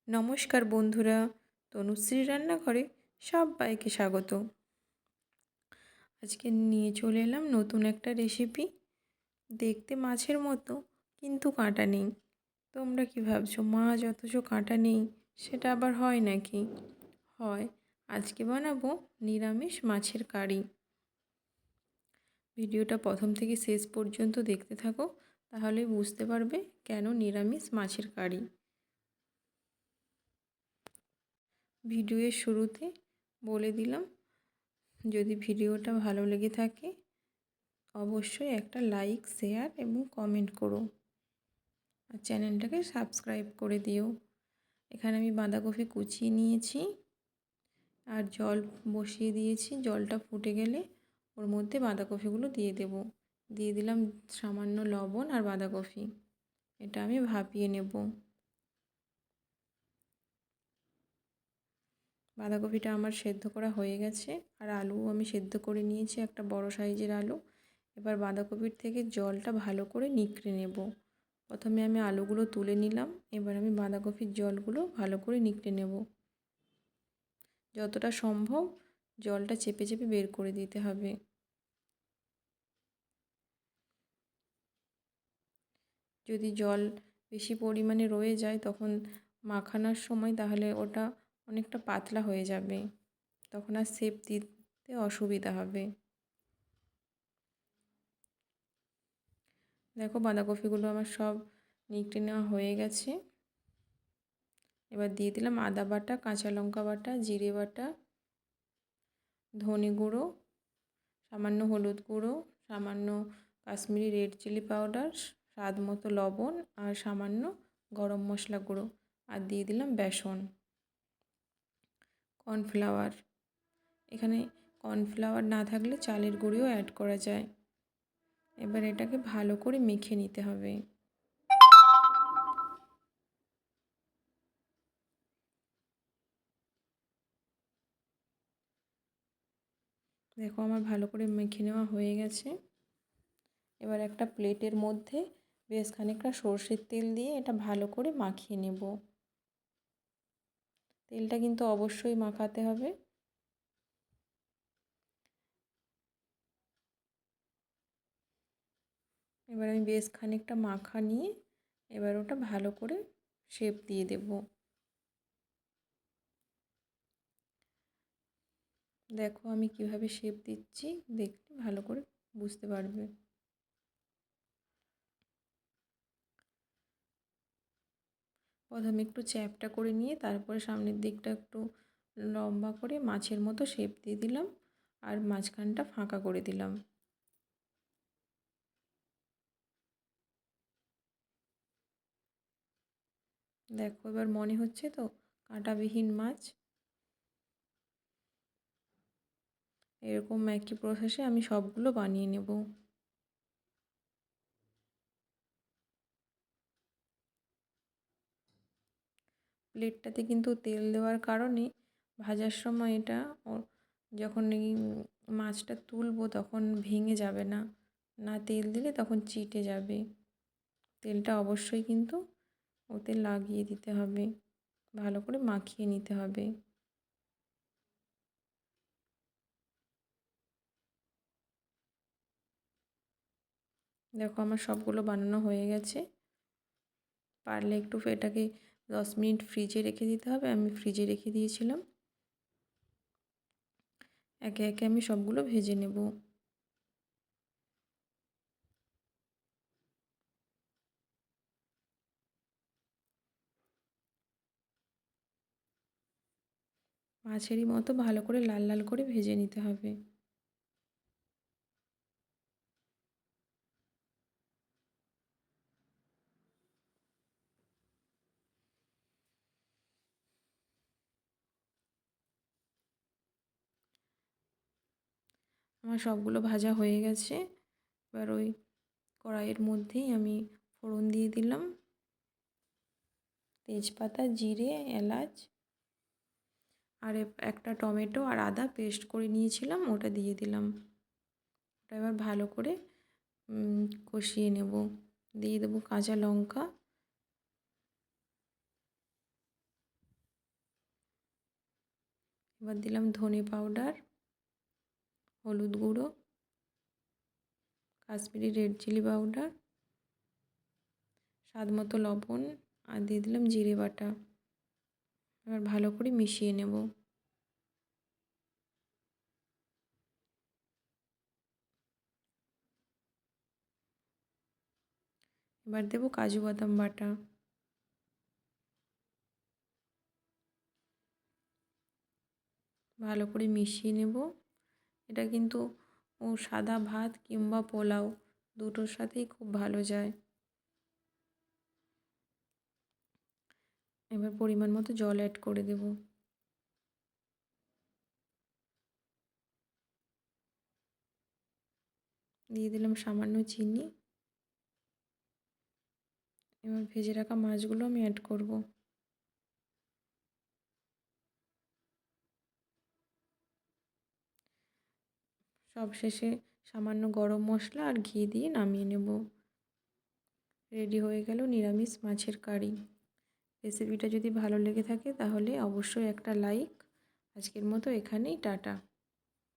নমস্কার বন্ধুরা, তনুশ্রী রান্নাঘরে সবাইকে স্বাগত। আজকে নিয়ে চলে এলাম নতুন একটা রেসিপি। দেখতে মাছের মতো, কিন্তু কাঁটা নেই। তোমরা কি ভাবছো, মাছ অথচ কাঁটা নেই? সেটা আবার হয় নাকি? হয়। আজকে বানাবো নিরামিষ মাছের কারি। ভিডিওটা প্রথম থেকে শেষ পর্যন্ত দেখতে থাকো, তাহলেই বুঝতে পারবে কেন নিরামিষ মাছের কারি। ভিডিওর শুরুতে বলে দিলাম, যদি ভিডিওটা ভালো লেগে থাকে অবশ্যই একটা লাইক, শেয়ার এবং কমেন্ট করো, আর চ্যানেলটাকে সাবস্ক্রাইব করে দিও। এখানে আমি বাঁধাকপি কুচিয়ে নিয়েছি আর জল বসিয়ে দিয়েছি। জলটা ফুটে গেলে ওর মধ্যে বাঁধাকপিগুলো দিয়ে দেব। দিয়ে দিলাম সামান্য লবণ আর বাঁধাকপি। এটা আমি ভাপিয়ে নেব। বাঁধাকপিটা আমার সেদ্ধ করা হয়ে গেছে, আর আলু আমি সেদ্ধ করে নিয়েছি, একটা বড় সাইজের আলু। এবার বাঁধাকপির থেকে জলটা ভালো করে নিংড়ে নেব। প্রথমে আমি আলুগুলো তুলে নিলাম, এবার আমি বাঁধাকপির জলগুলো ভালো করে নিংড়ে নেব। যতটা সম্ভব জলটা চেপে চেপে বের করে দিতে হবে। যদি জল বেশি পরিমাণে রয়ে যায় তখন মাখানোর সময়, তাহলে ওটা অনেকটা পাতলা হয়ে যাবে, তখন আর শেপ দিতে অসুবিধা হবে। দেখো, বাঁধাকপিগুলো আমার সব নিংড়ে নেওয়া হয়ে গেছে। এবার দিয়ে দিলাম আদা বাটা, কাঁচা লঙ্কা বাটা, জিরে বাটা, ধনে গুঁড়ো, সামান্য হলুদ গুঁড়ো, সামান্য কাশ্মীরি রেড চিলি পাউডার, স্বাদ মতো লবণ, আর সামান্য গরম মশলা গুঁড়ো, আর দিয়ে দিলাম বেসন, কর্নফ্লাওয়ার। এখানে কর্নফ্লাওয়ার না থাকলে চালের গুঁড়িও অ্যাড করা যায়। এবার এটাকে ভালো করে মেখে নিতে হবে। দেখো, আমার ভালো করে মেখে নেওয়া হয়ে গেছে। এবার একটা প্লেটের মধ্যে বেশ খানিকটা সর্ষের তেল দিয়ে এটা ভালো করে মাখিয়ে নেব। তেলটা কিন্তু অবশ্যই মাখাতে হবে। এবার আমি বেশ খানিকটা মাখা নিয়ে এবার ওটা ভালো করে শেপ দিয়ে দেব। দেখো আমি কিভাবে শেপ দিচ্ছি, দেখলে ভালো করে বুঝতে পারবে। প্রথমে একটু চ্যাপটা করে নিয়ে তারপরে সামনের দিকটা একটু লম্বা করে মাছের মতো শেপ দিয়ে দিলাম, আর মাঝখানটা ফাঁকা করে দিলাম। দেখো, এবার মনে হচ্ছে তো কাঁটাবিহীন মাছ। এরকম একই প্রসেসে আমি সবগুলো বানিয়ে নেব। প্লেটটাতে কিন্তু তেল দেওয়ার কারণে ভাজার সময় এটা যখন এই মাছটা তুলবো তখন ভেঙে যাবে না। না তেল দিলে তখন চিটে যাবে। তেলটা অবশ্যই কিন্তু ওতে লাগিয়ে দিতে হবে, ভালো করে মাখিয়ে নিতে হবে। দেখো, আমার সবগুলো বানানো হয়ে গেছে। পারলে একটু এটাকে 10 মিনিট ফ্রিজে রেখে দিতে হবে। আমি ফ্রিজে রেখে দিয়েছিলাম। একে একে আমি সবগুলো ভেজে নেব। মাছেরই মতো ভালো করে লাল লাল করে ভেজে নিতে হবে। আমার সবগুলো ভাজা হয়ে গেছে। এবার ওই কড়াইয়ের মধ্যেই আমি ফোড়ন দিয়ে দিলাম, তেজপাতা, জিরে, এলাচ, আর একটা টমেটো আর আদা পেস্ট করে নিয়েছিলাম, ওটা দিয়ে দিলাম। ওটা এবার ভালো করে কষিয়ে নেব। দিয়ে দেবো কাঁচা লঙ্কা, এবার দিলাম ধনে পাউডার, হলুদ গুঁড়ো, কাশ্মীরি রেড চিলি পাউডার, স্বাদ মতো লবণ, আর দিয়ে দিলাম জিরে বাটা। এবার ভালো করে মিশিয়ে নেব। এবার দেব কাজু বাদাম বাটা। ভালো করে মিশিয়ে নেব। এটা কিন্তু সাদা ভাত কিংবা পোলাও দুটোর সাথেই খুব ভালো যায়। এবার পরিমাণ মতো জল অ্যাড করে দেব। দিয়ে দিলাম সামান্য চিনি। এবার ভেজে রাখা মাছগুলো আমি অ্যাড করব। সবশেষে সামান্য গরম মশলা আর ঘি দিয়ে নামিয়ে নেব। রেডি হয়ে গেল নিরামিষ মাছের কারি। রেসিপিটা যদি ভালো লেগে থাকে তাহলে অবশ্যই একটা লাইক। আজকের মতো এখানেই টাটা।